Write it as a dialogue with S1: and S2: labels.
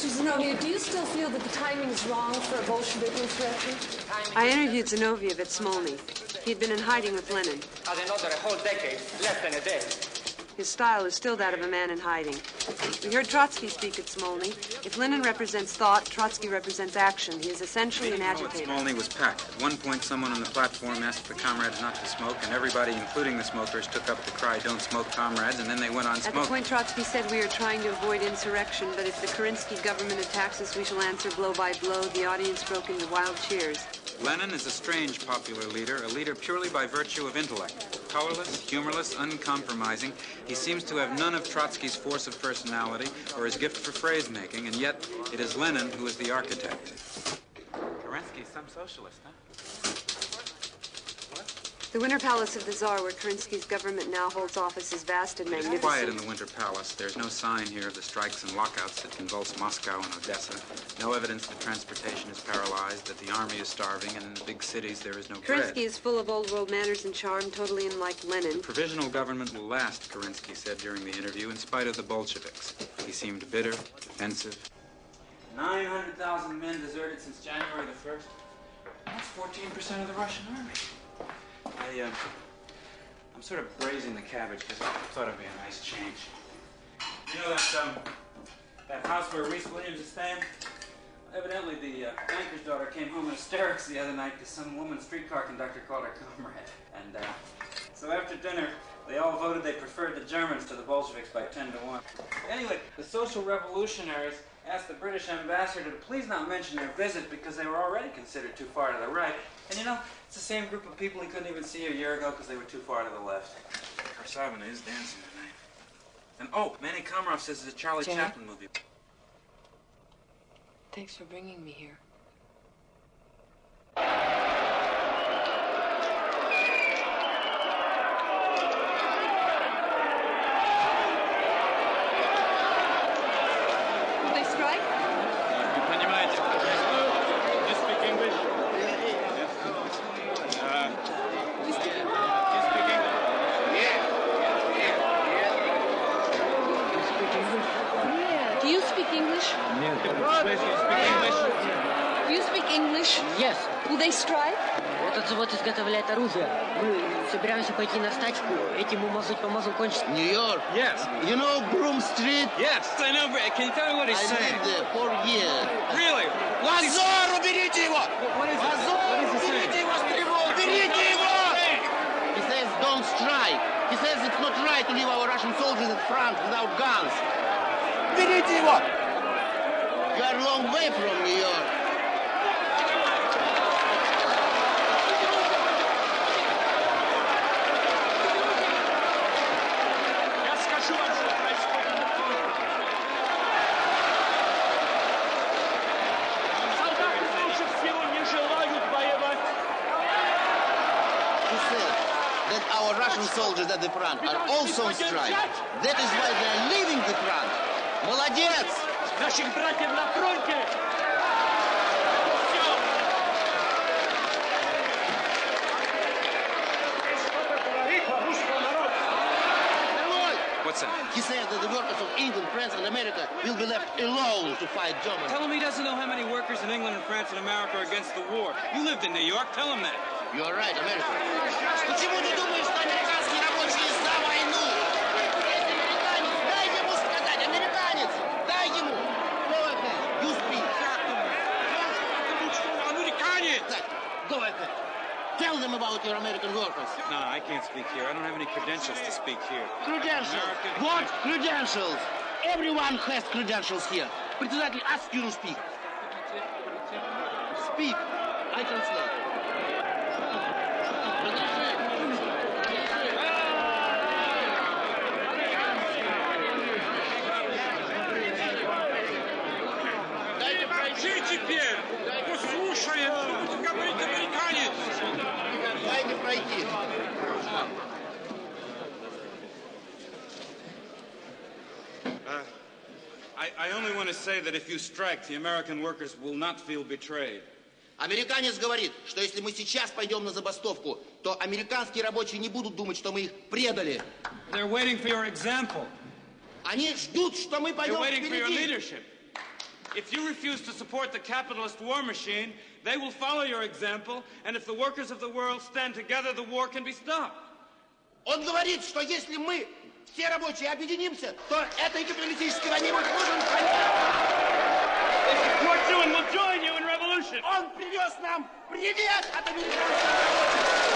S1: Mr. Zinoviev, do you still feel that the timing is wrong for a Bolshevik insurrection?
S2: I interviewed Zinoviev at Smolny. He'd been in hiding with Lenin.
S3: Another whole decade, less than a day.
S2: His style is still that of a man in hiding. We heard Trotsky speak at Smolny. If Lenin represents thought, Trotsky represents action. He is essentially an agitator.
S4: Smolny was packed. At one point, someone on the platform asked the comrades not to smoke, and everybody, including the smokers, took up the cry, "Don't smoke, comrades," and then they went on smoking.
S2: At the point, Trotsky said, "We are trying to avoid insurrection, but if the Kerensky government attacks us, we shall answer blow by blow." The audience broke into wild cheers.
S4: Lenin is a strange popular leader, a leader purely by virtue of intellect. Colorless, humorless, uncompromising, he seems to have none of Trotsky's force of personality or his gift for phrase-making, and yet it is Lenin who is the architect. Kerensky's some socialist, huh?
S2: The Winter Palace of the Tsar, where Kerensky's government now holds office, is vast and magnificent.
S4: It's quiet in the Winter Palace. There's no sign here of the strikes and lockouts that convulse Moscow and Odessa. No evidence that transportation is paralyzed, that the army is starving, and in the big cities there is no bread.
S2: Kerensky is full of old-world manners and charm, totally unlike Lenin.
S4: The provisional government will last, Kerensky said during the interview, in spite of the Bolsheviks. He seemed bitter, defensive.
S5: 900,000 men deserted since January the 1st. That's 14% of the Russian army. I'm sort of braising the cabbage because I thought it'd be a nice change. You know that house where Reese Williams is staying? Evidently, the banker's daughter came home in hysterics the other night because some woman streetcar conductor called her comrade. And so after dinner, they all voted they preferred the Germans to the Bolsheviks by 10-1. Anyway, the social revolutionaries asked the British ambassador to please not mention their visit because they were already considered too far to the right. And you know, it's the same group of people he couldn't even see a year ago because they were too far to the left. Karsavina is dancing tonight. And oh, Manny Komarov says it's a Charlie Chaplin movie.
S2: Thanks for bringing me here.
S6: Yes.
S2: Will they strike?
S6: Этот завод изготовляет оружие. Мы собираемся пойти на стачку. Этим мазут по мазу кончится.
S7: New York?
S5: Yes.
S7: You know Broom Street?
S5: Yes, I know. Can you tell me what he's saying?
S7: I lived there 4 years.
S5: Really?
S7: Вазор, уберите его! Вазор, уберите его с тревог! Уберите его! He says don't strike. He says it's not right to leave our Russian soldiers at front without guns. Уберите его! You are a long way from New York. Soldiers at the front are also on strike. That is why they are leaving the front. Молодец!
S5: Наших братьев на фронте!
S4: What's that?
S7: He said that the workers of England, France, and America will be left alone to fight Germany.
S5: Tell him he doesn't know how many workers in England and France and America are against the war. You lived in New York. Tell him that.
S7: You are right, America. Почему ты думаешь, что американские рабочие за войну? Есть американец, дай ему сказать, американец, дай ему. Go ahead, you speak.
S5: Американец!
S7: Go ahead. Tell them about your American workers.
S5: No, I can't speak here. I don't have any credentials to speak here.
S7: Credentials?
S5: American...
S7: What credentials? Everyone has credentials here. Председатель, ask you to speak. Speak. I translate.
S5: Теперь! Послушаем, что будет говорить американец!
S7: Дайте пройти.
S5: I only want to say that if you strike, the American workers will not feel betrayed.
S7: Американец говорит, что если мы сейчас пойдем на забастовку, то американские рабочие не будут думать, что мы их предали.
S5: They're waiting for your example.
S7: Они ждут, что мы пойдем
S5: They're waiting for your
S7: впереди.
S5: leadership.
S8: If you refuse to support the capitalist war machine, they will follow your example, and if the workers of the world stand together, the war can be stopped.
S7: Он говорит, что если мы, все рабочие, объединимся, то этой капиталистической войне будет нужен конец.
S8: Fortune will join you in revolution.
S7: Он привез нам привет от американцев.